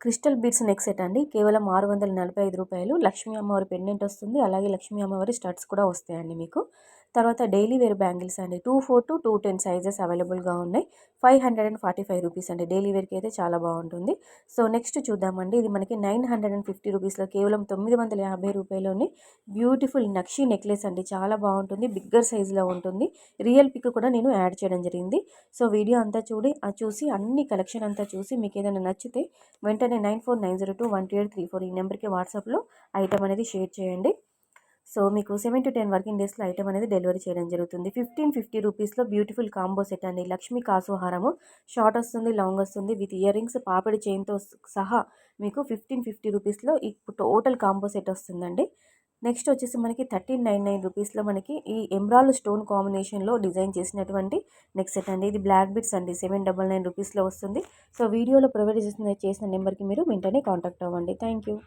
Crystal beads neck set అండి. కేవలం 645 రూపాయలు. లక్ష్మీ అమ్మవారి పెండెంట్ వస్తుంది. అలాగే లక్ష్మీ అమ్మవారి స్టడ్స్ కూడా వస్తాయండి మీకు. తర్వాత డైలీ వేర్ బ్యాంగిల్స్ అండి. 2/4 to 2/10 సైజెస్ అవైలబుల్గా ఉన్నాయి. 545 రూపీస్ అండి. డైలీ వేర్కి అయితే చాలా బాగుంటుంది. సో నెక్స్ట్ చూద్దామండి. ఇది మనకి 950 రూపీస్లో కేవలం 950 రూపాయలోనే బ్యూటిఫుల్ నక్షి నెక్లెస్ అండి. చాలా బాగుంటుంది. బిగ్గర్ సైజులో ఉంటుంది. రియల్ పిక్ కూడా నేను యాడ్ చేయడం జరిగింది. సో వీడియో అంతా చూసి అన్ని కలెక్షన్ అంతా చూసి మీకు ఏదైనా నచ్చితే వెంటనే 9490212834 ఈ నెంబర్కి వాట్సాప్లో ఐటమ్ అనేది షేర్ చేయండి. సో మీకు 7 to 10 వర్కింగ్ డేస్లో ఐటమ్ అనేది డెలివరీ చేయడం జరుగుతుంది. 1550 రూపీస్లో బ్యూటిఫుల్ కాంబో సెట్ అండి. లక్ష్మీ కాసు హారము షార్ట్ వస్తుంది, లాంగ్ వస్తుంది, విత్ ఇయర్ రింగ్స్ పాపిడి చైన్తో సహా మీకు 1550 రూపీస్లో ఈ టోటల్ కాంబో సెట్ వస్తుందండి. నెక్స్ట్ వచ్చేసి మనకి 1399 రూపీస్లో మనకి ఈ ఎమరాల్డ్ స్టోన్ కాంబినేషన్లో డిజైన్ చేసినటువంటి నెక్ సెట్ అండి. ఇది బ్లాక్ బిట్స్ అండి. 799 రూపీస్లో వస్తుంది. సో వీడియోలో ప్రొవైడ్ చేసిన నెంబర్కి మీరు వెంటనే కాంటాక్ట్ అవ్వండి. Thank you.